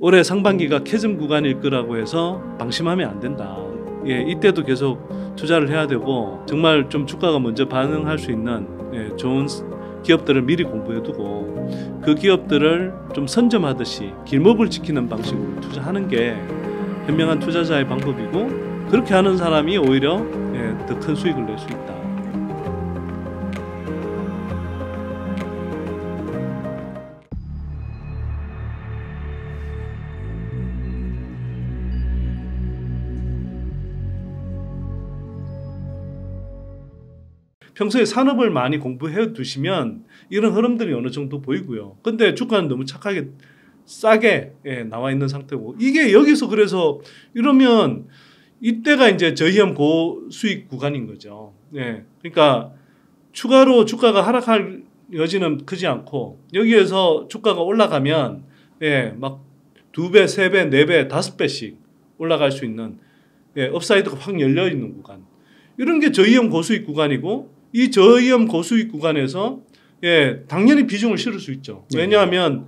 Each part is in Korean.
올해 상반기가 캐즘 구간일 거라고 해서 방심하면 안 된다. 예, 이때도 계속 투자를 해야 되고 정말 좀 주가가 먼저 반응할 수 있는 좋은 기업들을 미리 공부해두고 그 기업들을 좀 선점하듯이 길목을 지키는 방식으로 투자하는 게 현명한 투자자의 방법이고 그렇게 하는 사람이 오히려 더 큰 수익을 낼 수 있다. 평소에 산업을 많이 공부해 두시면 이런 흐름들이 어느 정도 보이고요. 근데 주가는 너무 착하게 싸게 나와 있는 상태고 이게 여기서 그래서 이러면 이때가 이제 저희형 고수익 구간인 거죠. 그러니까 추가로 주가가 하락할 여지는 크지 않고 여기에서 주가가 올라가면 막 2배, 3배, 4배, 5배씩 올라갈 수 있는 업사이드가 확 열려 있는 구간. 이런 게 저희형 고수익 구간이고 이 저희형 고수익 구간에서 당연히 비중을 실을 수 있죠. 왜냐하면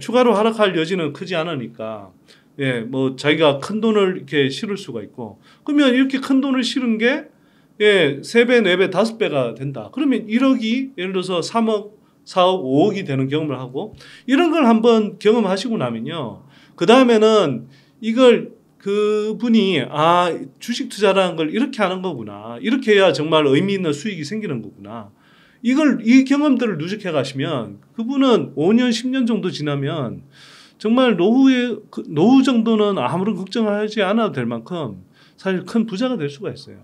추가로 하락할 여지는 크지 않으니까 뭐 자기가 큰 돈을 이렇게 실을 수가 있고 그러면 이렇게 큰 돈을 실은 게 3배, 4배, 5배가 된다. 그러면 1억이 예를 들어서 3억, 4억, 5억이 되는 경험을 하고 이런 걸 한번 경험하시고 나면요. 그 다음에는 이걸 그분이 주식 투자라는 걸 이렇게 하는 거구나. 이렇게 해야 정말 의미 있는 수익이 생기는 거구나. 이 경험들을 누적해 가시면 그분은 5년, 10년 정도 지나면 정말 노후 정도는 아무런 걱정하지 않아도 될 만큼 사실 큰 부자가 될 수가 있어요.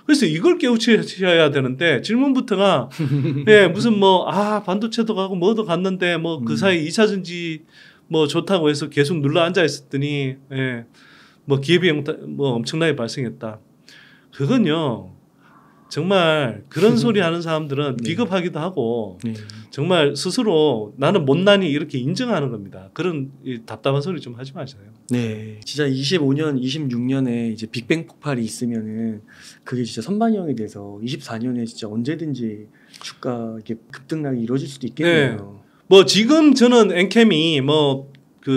그래서 이걸 깨우치셔야 되는데 질문부터가 무슨 반도체도 가고 뭐도 갔는데 그 사이 2차 전지 좋다고 해서 계속 눌러 앉아 있었더니 기회비용 엄청나게 발생했다. 그건요. 정말 그런 소리 하는 사람들은 비겁하기도 하고 정말 스스로 나는 못난이 이렇게 인정하는 겁니다. 그런 답답한 소리 좀 하지 마세요. 네, 진짜 25년, 26년에 이제 빅뱅 폭발이 있으면은 그게 진짜 선반영이 돼서 24년에 진짜 언제든지 주가 이렇게 급등락이 이루어질 수도 있겠네요. 지금 저는 엔캠이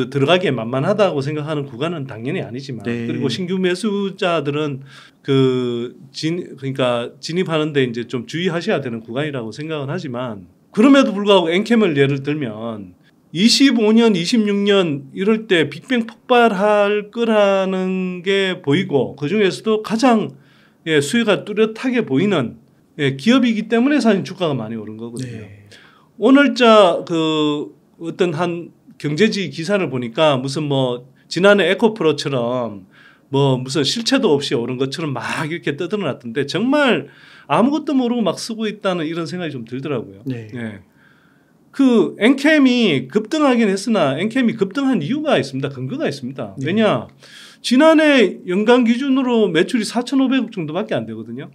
들어가기에 만만하다고 생각하는 구간은 당연히 아니지만 그리고 신규 매수자들은 그러니까 진입하는데 이제 좀 주의하셔야 되는 구간이라고 생각은 하지만 그럼에도 불구하고 엔캠을 예를 들면 25년, 26년 이럴 때 빅뱅 폭발할 거라는 게 보이고 그 중에서도 가장 수혜가 뚜렷하게 보이는 기업이기 때문에 사실 주가가 많이 오른 거거든요. 오늘자 어떤 한 경제지 기사를 보니까 무슨 지난해 에코프로처럼 무슨 실체도 없이 오른 것처럼 막 이렇게 떠들어놨던데 정말 아무것도 모르고 막 쓰고 있다는 이런 생각이 좀 들더라고요. 그 엔캠이 급등하긴 했으나 엔캠이 급등한 이유가 있습니다. 근거가 있습니다. 왜냐 지난해 연간 기준으로 매출이 4,500억 정도밖에 안 되거든요.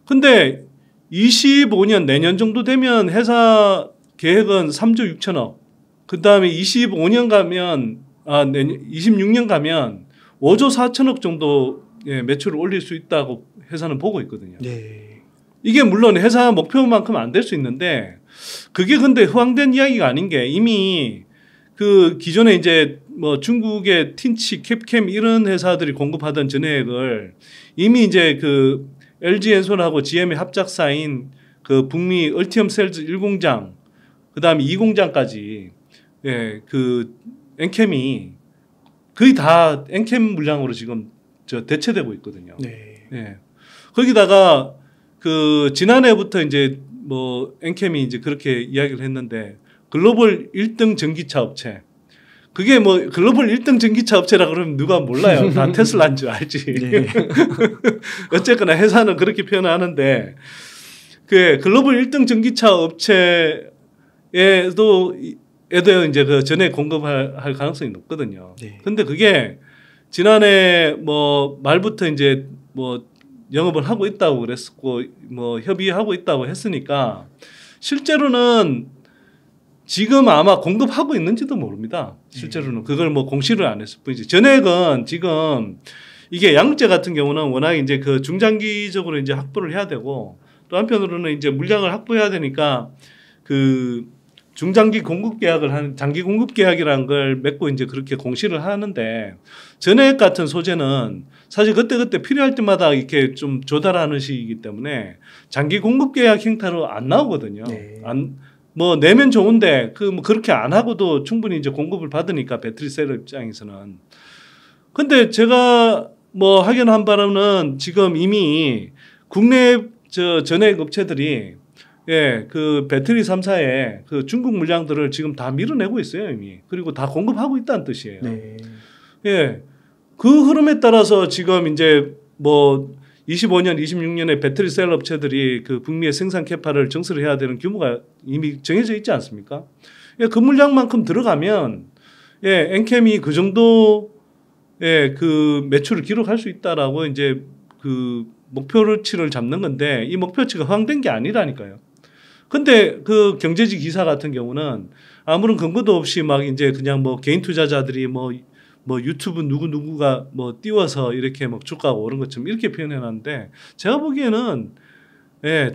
근데 25년 내년 정도 되면 회사 계획은 3조 6천억. 그 다음에 25년 가면 26년 가면 5조 4천억 정도 매출을 올릴 수 있다고 회사는 보고 있거든요. 이게 물론 회사 목표만큼 안 될 수 있는데 그게 근데 허황된 이야기가 아닌 게 이미 그 기존에 이제 중국의 틴치, 캡캠 이런 회사들이 공급하던 전해액을 이미 이제 그 LG엔솔하고 GM의 합작사인 그 북미 얼티엄 셀즈 1공장 그 다음에 2공장까지 그 엔캠이 거의 다 엔캠 물량으로 지금 대체되고 있거든요. 거기다가 그 지난해부터 이제 엔캠이 이제 그렇게 이야기를 했는데 글로벌 1등 전기차 업체 그게 글로벌 1등 전기차 업체라 그러면 누가 몰라요. 다 테슬라인 줄 알지. 어쨌거나 회사는 그렇게 표현하는데 그 글로벌 1등 전기차 업체에도 이제 그 전에 공급할 가능성이 높거든요. 근데 그게 지난해 말부터 이제 영업을 하고 있다고 그랬었고 협의하고 있다고 했으니까 실제로는 지금 아마 공급하고 있는지도 모릅니다. 실제로는 그걸 공시를 안 했을 뿐이지. 전액은 지금 이게 양극재 같은 경우는 워낙 이제 그 중장기적으로 이제 확보를 해야 되고 또 한편으로는 이제 물량을 확보해야 되니까 그 중장기 공급 계약을 하는 장기 공급 계약이라는 걸 맺고 이제 그렇게 공시를 하는데 전액 같은 소재는 사실 그때그때 필요할 때마다 이렇게 좀 조달하는 식이기 때문에 장기 공급 계약 형태로 안 나오거든요. 네. 뭐 내면 좋은데 그 뭐 그렇게 안 하고도 충분히 이제 공급을 받으니까 배터리 셀러 입장에서는. 근데 제가 뭐 확인한 바로는 지금 이미 국내 전액 업체들이 그 배터리 3사에 그 중국 물량들을 지금 다 밀어내고 있어요 이미. 그리고 다 공급하고 있다는 뜻이에요. 네. 그 흐름에 따라서 지금 이제 뭐 25년, 26년에 배터리 셀 업체들이 그 북미의 생산 캐파를 증설을 해야 되는 규모가 이미 정해져 있지 않습니까? 그 물량만큼 들어가면 엔캠이 그 정도 그 매출을 기록할 수 있다라고 이제 그 목표치를 잡는 건데 이 목표치가 허황된 게 아니라니까요. 근데 그 경제지 기사 같은 경우는 아무런 근거도 없이 막 이제 그냥 뭐 개인 투자자들이 뭐 유튜브 누구가 뭐 띄워서 이렇게 막 주가가 오른 것처럼 이렇게 표현해놨는데 제가 보기에는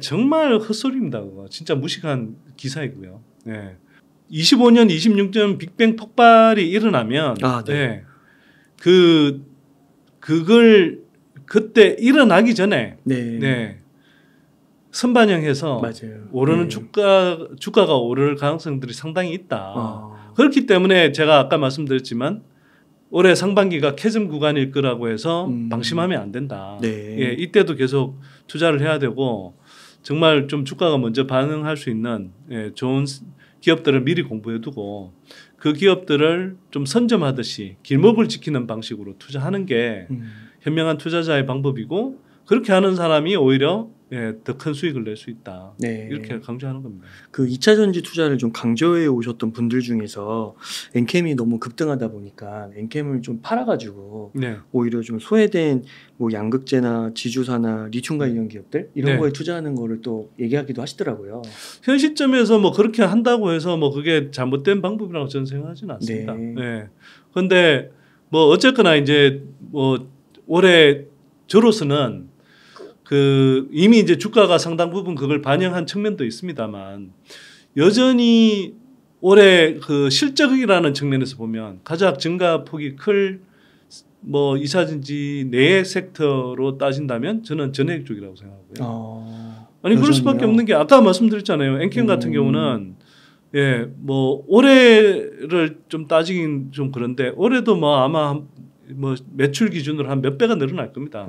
정말 헛소리입니다. 그거. 진짜 무식한 기사이고요. 25년, 26년 빅뱅 폭발이 일어나면 그걸 그때 일어나기 전에 선반영해서 맞아요. 오르는 주가가 오를 가능성들이 상당히 있다. 그렇기 때문에 제가 아까 말씀드렸지만 올해 상반기가 캐즘 구간일 거라고 해서 방심하면 안 된다. 이때도 계속 투자를 해야 되고 정말 좀 주가가 먼저 반응할 수 있는 좋은 기업들을 미리 공부해두고 그 기업들을 좀 선점하듯이 길목을 지키는 방식으로 투자하는 게 현명한 투자자의 방법이고 그렇게 하는 사람이 오히려 더 큰 수익을 낼 수 있다. 이렇게 강조하는 겁니다. 그 2차 전지 투자를 좀 강조해 오셨던 분들 중에서 엔캠이 너무 급등하다 보니까 엔캠을 좀 팔아가지고 오히려 좀 소외된 뭐 양극재나 지주사나 리튬 관련 기업들 이런 거에 투자하는 거를 또 얘기하기도 하시더라고요. 현 시점에서 뭐 그렇게 한다고 해서 뭐 그게 잘못된 방법이라고 저는 생각하지는 않습니다. 그런데 뭐 어쨌거나 이제 뭐 올해 저로서는 그 이미 이제 주가가 상당 부분 그걸 반영한 측면도 있습니다만 여전히 올해 그 실적이라는 측면에서 보면 가장 증가폭이 클 뭐 2차전지 내 섹터로 따진다면 저는 전해액 쪽이라고 생각하고요. 아니 그럴 수밖에 없는 게 아까 말씀드렸잖아요. 엔캠 같은 경우는 뭐 올해를 좀 따지긴 좀 그런데 올해도 뭐 아마 뭐 매출 기준으로 한 몇 배가 늘어날 겁니다.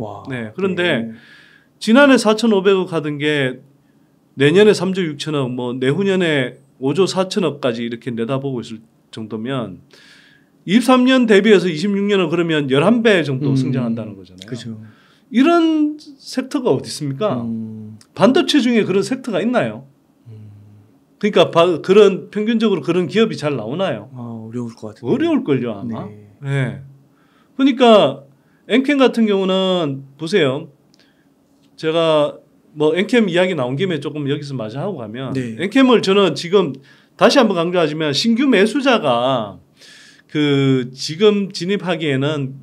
그런데 지난해 4,500억 하던 게 내년에 3조 6천억, 뭐 내후년에 5조 4천억까지 이렇게 내다보고 있을 정도면 23년 대비해서 26년은 그러면 11배 정도 성장한다는 거잖아요. 그렇죠. 이런 섹터가 어디 있습니까? 반도체 중에 그런 섹터가 있나요? 그러니까 그런 평균적으로 그런 기업이 잘 나오나요? 어려울 것 같아요. 어려울걸요 아마. 그러니까 엔캠 같은 경우는 보세요. 제가 뭐 엔캠 이야기 나온 김에 조금 여기서 마저 하고 가면 엔캠을 저는 지금 다시 한번 강조하지만 신규 매수자가 그 지금 진입하기에는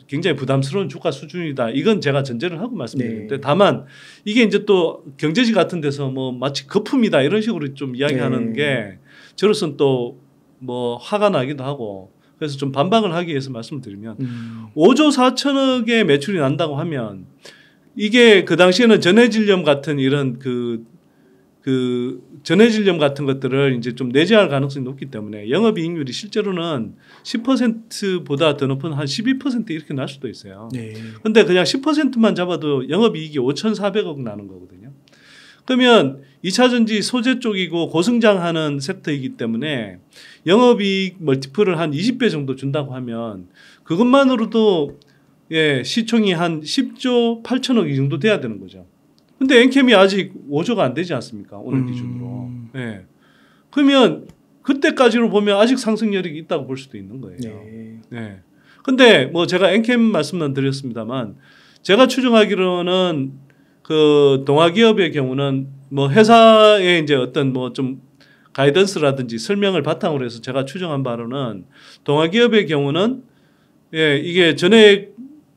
굉장히 부담스러운 주가 수준이다. 이건 제가 전제를 하고 말씀드리는데 다만 이게 이제 또 경제지 같은 데서 뭐 마치 거품이다 이런 식으로 좀 이야기하는 게 저로서는 또 뭐 화가 나기도 하고 그래서 좀 반박을 하기 위해서 말씀드리면 5조 4천억의 매출이 난다고 하면 이게 그 당시에는 전해질염 같은 이런 그 전해질염 같은 것들을 이제 좀 내재할 가능성이 높기 때문에 영업이익률이 실제로는 10%보다 더 높은 한 12% 이렇게 날 수도 있어요. 그런데 그냥 10%만 잡아도 영업이익이 5,400억 나는 거거든요. 그러면 2차전지 소재 쪽이고 고성장하는 섹터이기 때문에 영업이익 멀티플을 한 20배 정도 준다고 하면 그것만으로도 시총이 한 10조 8천억 이 정도 돼야 되는 거죠. 근데 엔캠이 아직 5조가 안 되지 않습니까? 오늘 기준으로. 그러면 그때까지로 보면 아직 상승 여력이 있다고 볼 수도 있는 거예요. 근데 뭐 제가 엔캠 말씀만 드렸습니다만 제가 추정하기로는 그 동아기업의 경우는 뭐 회사의 이제 어떤 뭐 좀 가이던스라든지 설명을 바탕으로 해서 제가 추정한 바로는 동아기업의 경우는 이게 전액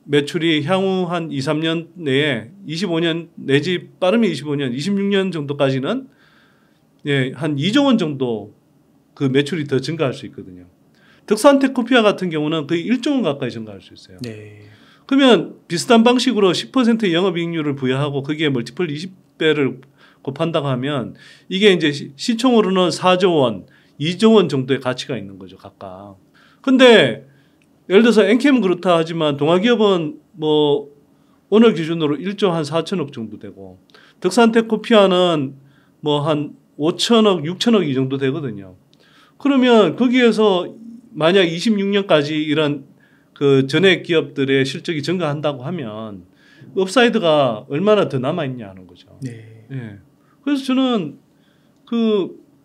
매출이 향후 한 2, 3년 내에 25년 내지 빠르면 25년, 26년 정도까지는 한 2조 원 정도 그 매출이 더 증가할 수 있거든요. 덕산텍 코피아 같은 경우는 거의 1조 원 가까이 증가할 수 있어요. 네. 그러면 비슷한 방식으로 10% 영업이익률을 부여하고 거기에 멀티플 20배를 곱한다고 하면 이게 이제 시총으로는 4조 원, 2조 원 정도의 가치가 있는 거죠, 각각. 근데 예를 들어서 엔캠은 그렇다 하지만 동아기업은 뭐 오늘 기준으로 1조 한 4천억 정도 되고 덕산텍 코피아는 뭐 한 5천억, 6천억 이 정도 되거든요. 그러면 거기에서 만약 26년까지 이런 그 전액 기업들의 실적이 증가한다고 하면 업사이드가 얼마나 더 남아 있냐 하는 거죠. 네. 예. 그래서 저는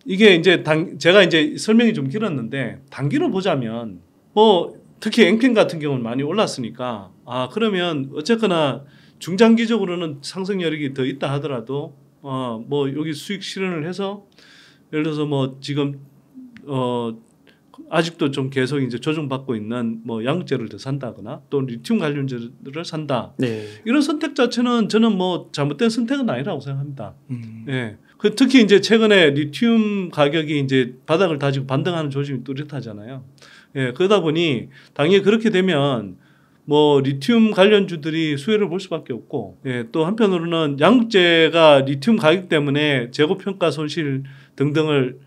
이게 이제 제가 이제 설명이 좀 길었는데 단기로 보자면 뭐 특히 엔캠 같은 경우는 많이 올랐으니까 그러면 어쨌거나 중장기적으로는 상승 여력이 더 있다 하더라도 뭐 여기 수익 실현을 해서 예를 들어서 뭐 지금 아직도 좀 계속 이제 조정받고 있는 뭐 양극재를 더 산다거나 또 리튬 관련주를 산다. 네. 이런 선택 자체는 저는 뭐 잘못된 선택은 아니라고 생각합니다. 예. 그 특히 이제 최근에 리튬 가격이 이제 바닥을 다지고 반등하는 조짐이 뚜렷하잖아요. 예. 그러다 보니 당연히 그렇게 되면 뭐 리튬 관련주들이 수혜를 볼 수밖에 없고, 예. 또 한편으로는 양극재가 리튬 가격 때문에 재고 평가 손실 등등을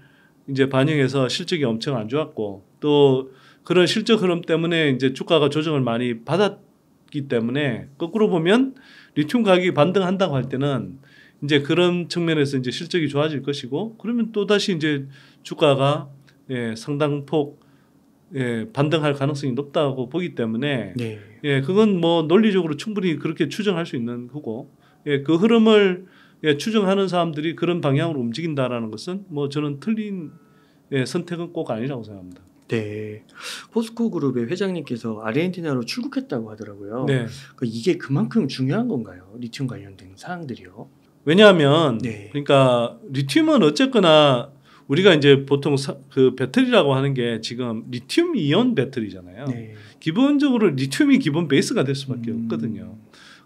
이제 반영해서 실적이 엄청 안 좋았고 또 그런 실적 흐름 때문에 이제 주가가 조정을 많이 받았기 때문에 거꾸로 보면 리튬 가격이 반등한다고 할 때는 이제 그런 측면에서 이제 실적이 좋아질 것이고 그러면 또 다시 이제 주가가 상당폭 반등할 가능성이 높다고 보기 때문에 네. 그건 뭐 논리적으로 충분히 그렇게 추정할 수 있는 거고 그 흐름을 추정하는 사람들이 그런 방향으로 움직인다라는 것은 뭐 저는 틀린 선택은 꼭 아니라고 생각합니다. 네. 포스코 그룹의 회장님께서 아르헨티나로 출국했다고 하더라고요. 네. 이게 그만큼 중요한 건가요? 리튬 관련된 사항들이요? 왜냐하면 그러니까 리튬은 어쨌거나 우리가 이제 보통 그 배터리라고 하는 게 지금 리튬 이온 배터리잖아요. 네. 기본적으로 리튬이 기본 베이스가 될 수밖에 없거든요.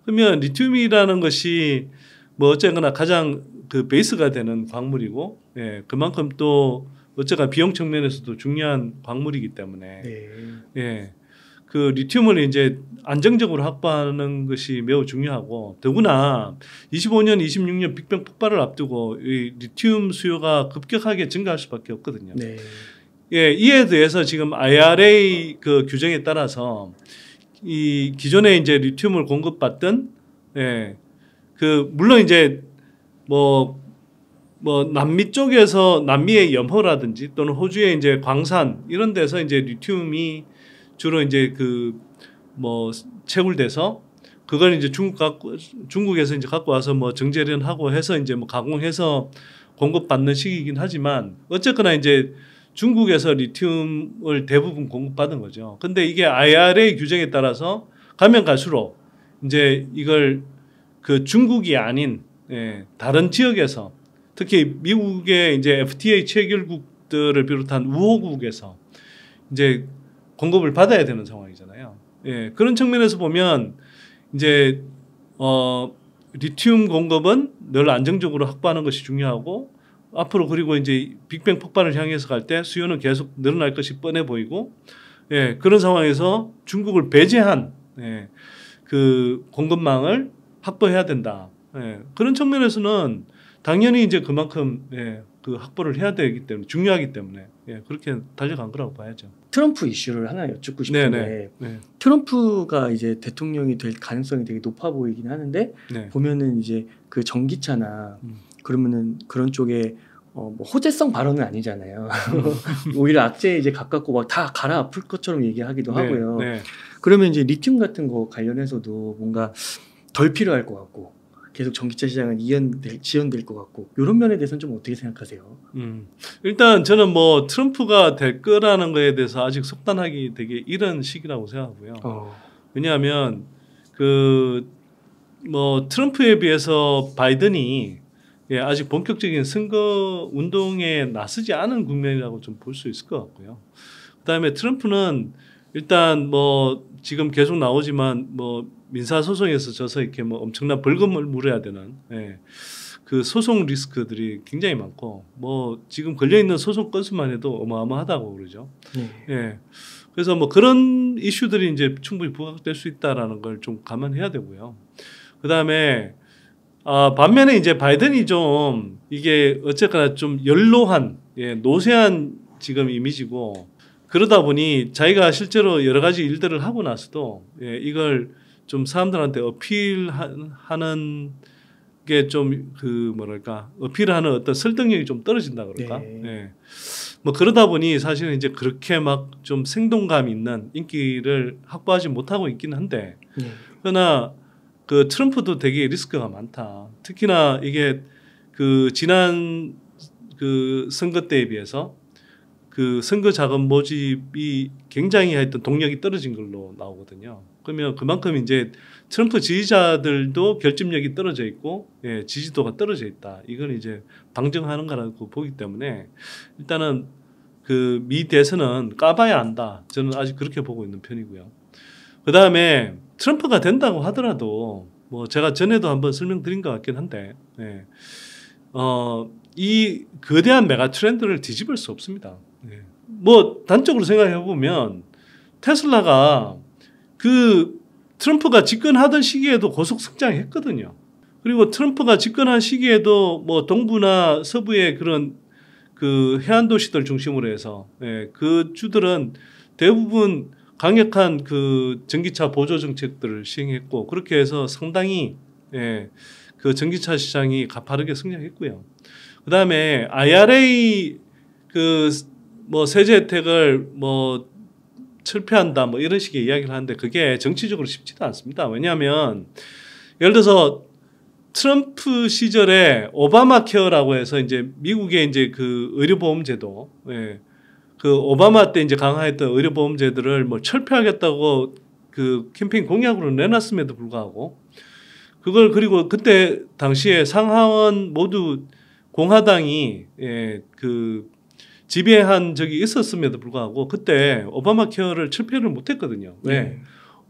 그러면 리튬이라는 것이 뭐 어쨌거나 가장 그 베이스가 되는 광물이고 그만큼 또 어쨌거나 비용 측면에서도 중요한 광물이기 때문에 그 리튬을 이제 안정적으로 확보하는 것이 매우 중요하고 더구나 25년, 26년 빅뱅 폭발을 앞두고 이 리튬 수요가 급격하게 증가할 수밖에 없거든요. 네. 이에 대해서 지금 IRA 그 규정에 따라서 이 기존에 이제 리튬을 공급받던 그 물론 이제 뭐 남미 쪽에서 남미의 염호라든지 또는 호주의 이제 광산 이런 데서 이제 리튬이 주로 이제 그 뭐 채굴돼서 그걸 이제 중국에서 이제 갖고 와서 뭐 정제련하고 해서 이제 뭐 가공해서 공급받는 시기이긴 하지만 어쨌거나 이제 중국에서 리튬을 대부분 공급받은 거죠. 근데 이게 IRA 규정에 따라서 가면 갈수록 이제 이걸 그 중국이 아닌 다른 지역에서 특히 미국의 이제 FTA 체결국들을 비롯한 우호국에서 이제 공급을 받아야 되는 상황이잖아요. 그런 측면에서 보면 이제 리튬 공급은 늘 안정적으로 확보하는 것이 중요하고 앞으로 그리고 이제 빅뱅 폭발을 향해서 갈 때 수요는 계속 늘어날 것이 뻔해 보이고 그런 상황에서 중국을 배제한 그 공급망을 확보해야 된다. 그런 측면에서는 당연히 이제 그만큼 그 확보를 해야 되기 때문에 중요하기 때문에 그렇게 달려간 거라고 봐야죠. 트럼프 이슈를 하나 여쭙고 싶은데 트럼프가 이제 대통령이 될 가능성이 되게 높아 보이긴 하는데 보면은 이제 그 전기차나 그러면은 그런 쪽에 뭐 호재성 발언은 아니잖아요. 오히려 악재에 이제 가깝고 막 다 갈아엎을 것처럼 얘기하기도 하고요. 그러면 이제 리튬 같은 거 관련해서도 뭔가 덜 필요할 것 같고 계속 전기차 시장은 지연될 것 같고 이런 면에 대해서는 좀 어떻게 생각하세요? 일단 저는 뭐 트럼프가 될 거라는 거에 대해서 아직 속단하기 되게 이른 시기라고 생각하고요. 왜냐하면 그 뭐 트럼프에 비해서 바이든이 아직 본격적인 선거 운동에 나서지 않은 국면이라고 좀 볼 수 있을 것 같고요. 그다음에 트럼프는 일단 뭐 지금 계속 나오지만 뭐 민사 소송에서 져서 이렇게 뭐 엄청난 벌금을 물어야 되는 그 소송 리스크들이 굉장히 많고 뭐 지금 걸려 있는 소송 건수만 해도 어마어마하다고 그러죠. 예. 그래서 뭐 그런 이슈들이 이제 충분히 부각될 수 있다라는 걸 좀 감안해야 되고요. 그다음에 반면에 이제 바이든이 좀 이게 어쨌거나 좀 연로한 노쇠한 지금 이미지고 그러다 보니 자기가 실제로 여러 가지 일들을 하고 나서도 이걸 좀 사람들한테 어필하는 게 좀 그 뭐랄까 어필하는 어떤 설득력이 좀 떨어진다 그럴까. 뭐 그러다 보니 사실은 이제 그렇게 막 좀 생동감 있는 인기를 확보하지 못하고 있긴 한데 그러나 그 트럼프도 되게 리스크가 많다. 특히나 이게 그 지난 그 선거 때에 비해서 그 선거 자금 모집이 굉장히 하여튼 동력이 떨어진 걸로 나오거든요. 그러면 그만큼 이제 트럼프 지지자들도 결집력이 떨어져 있고 지지도가 떨어져 있다. 이건 이제 방증하는 거라고 보기 때문에 일단은 그 미 대선은 까봐야 안다. 저는 아직 그렇게 보고 있는 편이고요. 그 다음에 트럼프가 된다고 하더라도 뭐 제가 전에도 한번 설명드린 것 같긴 한데 이 거대한 메가 트렌드를 뒤집을 수 없습니다. 뭐 단적으로 생각해 보면 테슬라가 그 트럼프가 집권하던 시기에도 고속 성장했거든요. 그리고 트럼프가 집권한 시기에도 뭐 동부나 서부의 그런 그 해안 도시들 중심으로 해서 그 주들은 대부분 강력한 그 전기차 보조 정책들을 시행했고 그렇게 해서 상당히 그 전기차 시장이 가파르게 성장했고요. 그 다음에 IRA 그 뭐 세제 혜택을 뭐 철폐한다 뭐 이런 식의 이야기를 하는데 그게 정치적으로 쉽지도 않습니다. 왜냐하면 예를 들어서 트럼프 시절에 오바마 케어라고 해서 이제 미국의 이제 그 의료보험제도 그 오바마 때 이제 강화했던 의료보험제들을 뭐 철폐하겠다고 그 캠페인 공약으로 내놨음에도 불구하고 그걸 그리고 그때 당시에 상하원 모두 공화당이 그 지배한 적이 있었음에도 불구하고 그때 오바마 케어를 철폐를 못했거든요. 왜?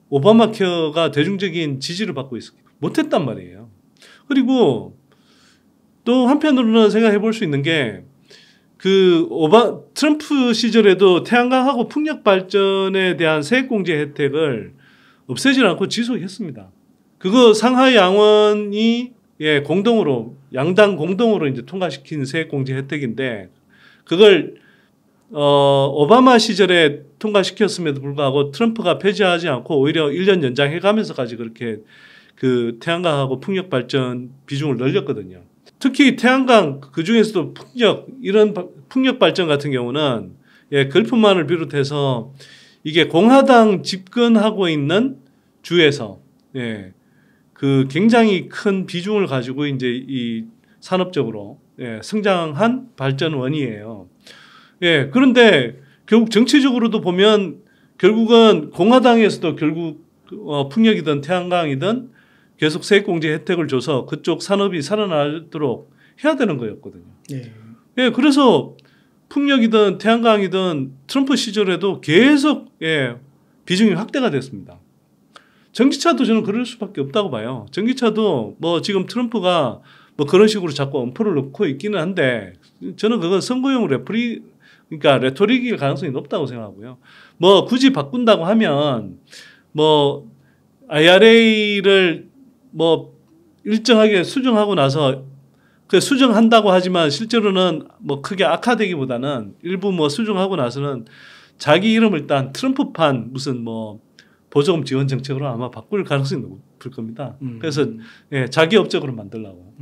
오바마 케어가 대중적인 지지를 받고 못했단 말이에요. 그리고 또 한편으로는 생각해 볼 수 있는 게 그 트럼프 시절에도 태양광하고 풍력 발전에 대한 세액공제 혜택을 없애지 않고 지속했습니다. 그거 상하이 양원이 공동으로 양당 공동으로 이제 통과시킨 세액공제 혜택인데 그걸 오바마 시절에 통과시켰음에도 불구하고 트럼프가 폐지하지 않고 오히려 1년 연장해가면서까지 그렇게 그 태양광하고 풍력 발전 비중을 늘렸거든요. 특히 태양광 그 중에서도 이런 풍력 발전 같은 경우는 걸프만을 비롯해서 이게 공화당 집권하고 있는 주에서 그 굉장히 큰 비중을 가지고 이제 이 산업적으로 성장한 발전원이에요. 그런데 결국 정치적으로도 보면 결국은 공화당에서도 결국 풍력이든 태양광이든 계속 세액공제 혜택을 줘서 그쪽 산업이 살아나도록 해야 되는 거였거든요. 그래서 풍력이든 태양광이든 트럼프 시절에도 계속 비중이 확대가 됐습니다. 전기차도 저는 그럴 수밖에 없다고 봐요. 전기차도 뭐 지금 트럼프가 뭐 그런 식으로 자꾸 엄포를 넣고 있기는 한데 저는 그건 선거용 그러니까 레토릭일 가능성이 높다고 생각하고요. 뭐 굳이 바꾼다고 하면 뭐 IRA를 뭐 일정하게 수정하고 나서 그 수정한다고 하지만 실제로는 뭐 크게 악화되기보다는 일부 뭐 수정하고 나서는 자기 이름을 딴 트럼프판 무슨 뭐 보조금 지원 정책으로 아마 바꿀 가능성이 높을 겁니다. 그래서 자기 업적으로 만들려고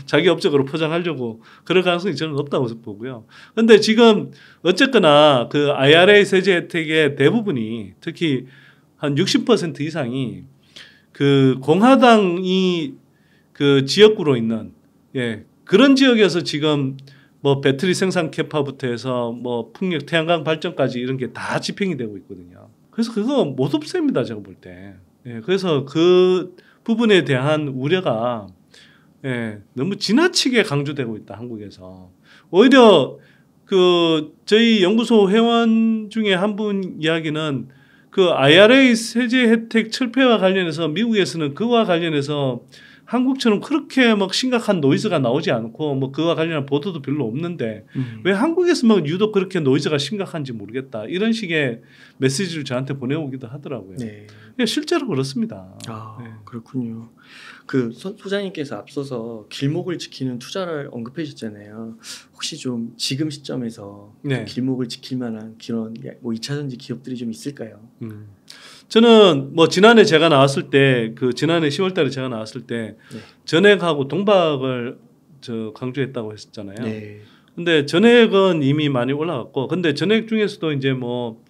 자기 업적으로 포장하려고 그럴 가능성이 저는 없다고 보고요. 그런데 지금 어쨌거나 그 IRA 세제 혜택의 대부분이 특히 한 60% 이상이 그 공화당이 그 지역구로 있는 그런 지역에서 지금 뭐 배터리 생산 캐파부터 해서 뭐 풍력 태양광 발전까지 이런 게 다 집행이 되고 있거든요. 그래서 그거 못 없앱니다, 제가 볼 때. 그래서 그 부분에 대한 우려가 너무 지나치게 강조되고 있다, 한국에서. 오히려 그 저희 연구소 회원 중에 한 분 이야기는 그 IRA 세제 혜택 철폐와 관련해서 미국에서는 그와 관련해서 한국처럼 그렇게 막 심각한 노이즈가 나오지 않고 뭐 그와 관련한 보도도 별로 없는데 왜 한국에서 막 유독 그렇게 노이즈가 심각한지 모르겠다. 이런 식의 메시지를 저한테 보내오기도 하더라고요. 네. 실제로 그렇습니다. 아, 네. 그렇군요. 그 소장님께서 앞서서 길목을 지키는 투자를 언급해 주셨잖아요. 혹시 좀 지금 시점에서 네. 길목을 지킬 만한 그런 뭐 2차전지 기업들이 좀 있을까요? 저는 뭐 지난해 제가 나왔을 때 그 지난해 10월달에 제가 나왔을 때 네. 전액하고 동박을 저 강조했다고 했었잖아요. 네. 근데 전액은 이미 많이 올라갔고, 근데 전액 중에서도 이제 뭐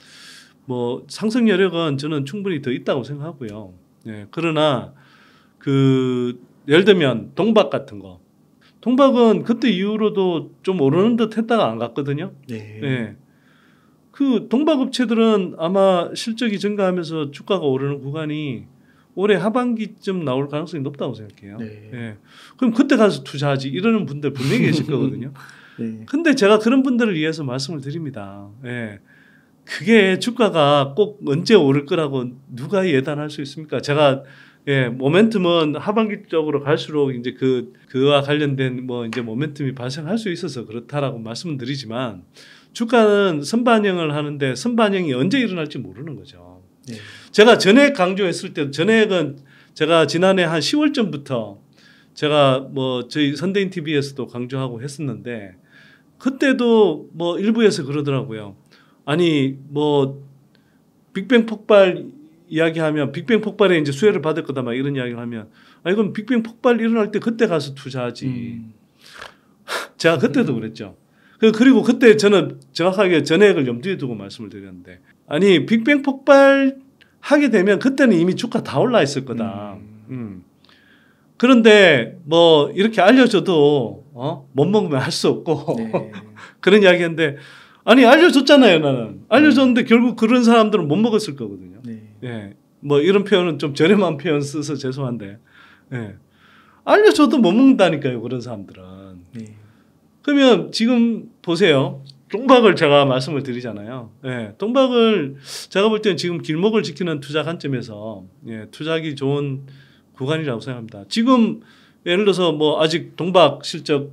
상승 여력은 저는 충분히 더 있다고 생각하고요. 네. 그러나 그 예를 들면 동박 같은 거, 동박은 그때 이후로도 좀 오르는 듯 했다가 안 갔거든요. 네. 네. 그 동박업체들은 아마 실적이 증가하면서 주가가 오르는 구간이 올해 하반기쯤 나올 가능성이 높다고 생각해요. 네. 네. 그럼 그때 가서 투자하지 이러는 분들 분명히 계실 거거든요. 네. 근데 제가 그런 분들을 위해서 말씀을 드립니다. 네. 그게 주가가 꼭 언제 오를 거라고 누가 예단할 수 있습니까? 제가 모멘텀은 하반기 쪽으로 갈수록 이제 그와 관련된 뭐 이제 모멘텀이 발생할 수 있어서 그렇다라고 말씀을 드리지만 주가는 선반영을 하는데 선반영이 언제 일어날지 모르는 거죠. 네. 제가 전액 강조했을 때 전액은 제가 지난해 한 10월쯤부터 제가 뭐 저희 선대인 TV에서도 강조하고 했었는데 그때도 뭐 일부에서 그러더라고요. 아니 뭐 빅뱅 폭발 이야기하면 빅뱅 폭발에 이제 수혜를 받을 거다 막 이런 이야기를 하면 아니 그럼 빅뱅 폭발 일어날 때 그때 가서 투자하지. 제가 그때도 그랬죠. 그리고 그때 저는 정확하게 전액을 염두에 두고 말씀을 드렸는데 아니 빅뱅 폭발 하게 되면 그때는 이미 주가 다 올라 있을 거다. 그런데 뭐 이렇게 알려줘도 못 먹으면 할 수 없고 네. 그런 이야기인데 아니 알려줬잖아요. 나는 알려줬는데 결국 그런 사람들은 못 먹었을 거거든요. 네. 예. 뭐 이런 표현은 좀 저렴한 표현 써서 죄송한데 예. 알려줘도 못 먹는다니까요. 그런 사람들은. 네. 그러면 지금 보세요. 동박을 제가 말씀을 드리잖아요. 예. 동박을 제가 볼 때는 지금 길목을 지키는 투자 관점에서 투자하기 좋은 구간이라고 생각합니다. 지금 예를 들어서 뭐 아직 동박 실적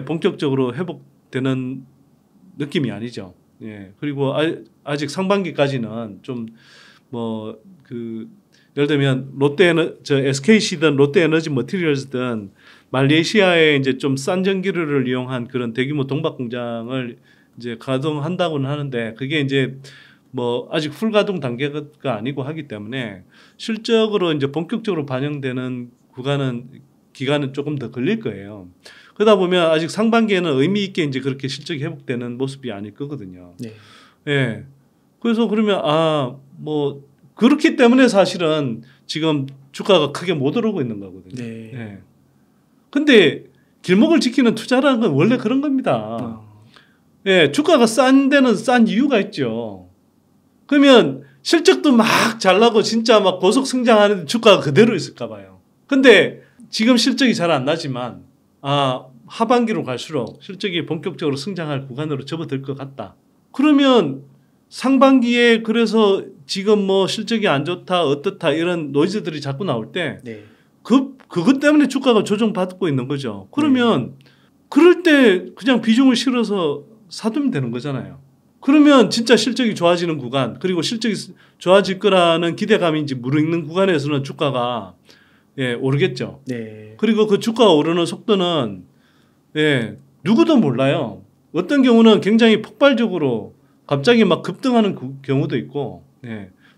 본격적으로 회복되는 느낌이 아니죠. 예. 그리고 아직 상반기까지는 좀 뭐 예를 들면 SKC든 롯데에너지 머티리얼즈든 말레이시아에 이제 좀 싼 전기료를 이용한 그런 대규모 동박 공장을 이제 가동한다고는 하는데 그게 이제 뭐 아직 풀 가동 단계가 아니고 하기 때문에 실적으로 이제 본격적으로 반영되는 기간은 조금 더 걸릴 거예요. 그러다 보면 아직 상반기에는 의미 있게 이제 그렇게 실적이 회복되는 모습이 아닐 거거든요. 네. 예. 그래서 그러면 뭐 그렇기 때문에 사실은 지금 주가가 크게 못 오르고 있는 거거든요. 네. 예. 근데 길목을 지키는 투자라는 건 원래 그런 겁니다. 예, 주가가 싼 데는 싼 이유가 있죠. 그러면 실적도 막 잘 나고 진짜 막 고속 성장하는데 주가가 그대로 있을까 봐요. 근데 지금 실적이 잘 안 나지만 하반기로 갈수록 실적이 본격적으로 성장할 구간으로 접어들 것 같다. 그러면 상반기에 그래서 지금 뭐 실적이 안 좋다 어떻다 이런 노이즈들이 자꾸 나올 때 네. 그것 때문에 주가가 조정받고 있는 거죠. 그러면 그럴 때 그냥 비중을 실어서 사두면 되는 거잖아요. 그러면 진짜 실적이 좋아지는 구간 그리고 실적이 좋아질 거라는 기대감인지 무르익는 구간에서는 주가가 오르겠죠. 네. 그리고 그 주가가 오르는 속도는 누구도 몰라요. 어떤 경우는 굉장히 폭발적으로 갑자기 막 급등하는 경우도 있고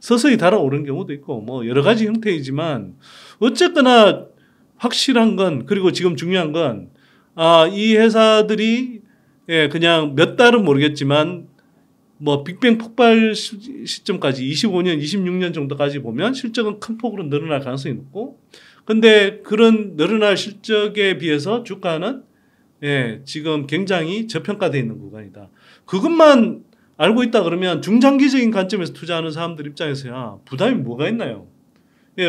서서히 달아오르는 경우도 있고 뭐 여러 가지 형태이지만 어쨌거나 확실한 건 그리고 지금 중요한 건 이 회사들이 그냥 몇 달은 모르겠지만 뭐 빅뱅 폭발 시점까지 25년, 26년 정도까지 보면 실적은 큰 폭으로 늘어날 가능성이 높고 근데 그런 늘어날 실적에 비해서 주가는 지금 굉장히 저평가되어 있는 구간이다. 그것만 알고 있다 그러면 중장기적인 관점에서 투자하는 사람들 입장에서야 부담이 뭐가 있나요?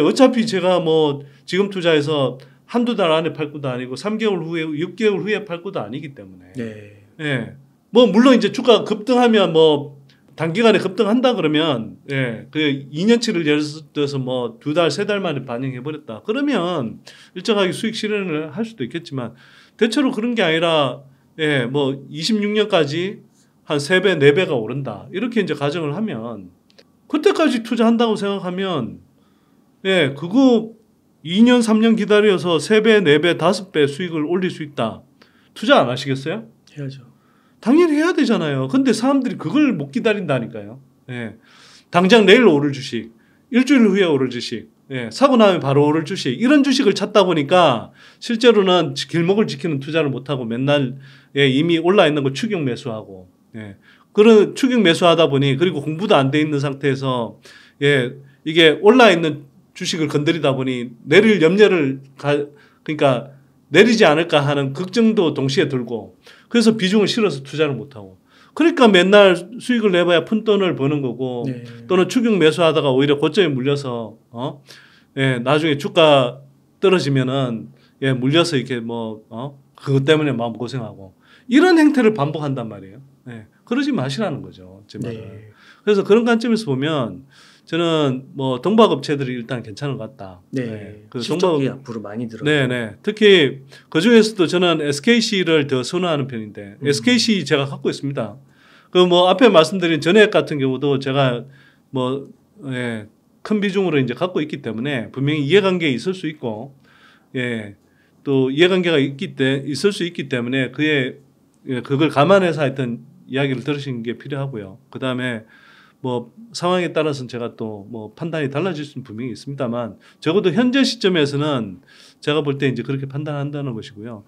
어차피 제가 뭐 지금 투자해서 한두 달 안에 팔 것도 아니고 3개월 후에 6개월 후에 팔 것도 아니기 때문에 뭐 물론 이제 주가가 급등하면 뭐 단기간에 급등한다 그러면 그 2년치를 예를 들어서 뭐 2달, 3달 만에 반영해 버렸다. 그러면 일정하게 수익 실현을 할 수도 있겠지만 대체로 그런 게 아니라 뭐 26년까지 한 3배, 4배가 오른다. 이렇게 이제 가정을 하면 그때까지 투자한다고 생각하면 그거 2년, 3년 기다려서 3배, 4배, 5배 수익을 올릴 수 있다. 투자 안 하시겠어요? 해야죠. 당연히 해야 되잖아요. 근데 사람들이 그걸 못 기다린다니까요. 당장 내일 오를 주식, 일주일 후에 오를 주식, 사고 나면 바로 오를 주식, 이런 주식을 찾다 보니까 실제로는 길목을 지키는 투자를 못하고 맨날 이미 올라 있는 거 추격 매수하고 그런 추격 매수하다 보니 그리고 공부도 안 돼 있는 상태에서 이게 올라 있는 주식을 건드리다 보니 내릴 염려를 그러니까 내리지 않을까 하는 걱정도 동시에 들고 그래서 비중을 실어서 투자를 못하고 그러니까 맨날 수익을 내봐야 푼돈을 버는 거고 또는 추격 매수하다가 오히려 고점에 물려서 나중에 주가 떨어지면은 물려서 이렇게 그것 때문에 마음 고생하고 이런 행태를 반복한단 말이에요. 그러지 마시라는 거죠. 제 말은. 그래서 그런 관점에서 보면 저는 뭐 동박업체들이 일단 괜찮은 것 같다. 그 실적이 앞으로 많이 들어요. 네네. 특히 그 중에서도 저는 SKC를 더 선호하는 편인데 SKC 제가 갖고 있습니다. 그 뭐 앞에 말씀드린 전액 같은 경우도 제가 뭐 큰 비중으로 이제 갖고 있기 때문에 분명히 이해관계 있을 수 있고 또 이해관계가 있을 수 있기 때문에 그걸 감안해서 하여튼 이야기를 들으시는 게 필요하고요. 그 다음에 뭐 상황에 따라서는 제가 또 뭐 판단이 달라질 수는 분명히 있습니다만 적어도 현재 시점에서는 제가 볼 때 이제 그렇게 판단한다는 것이고요.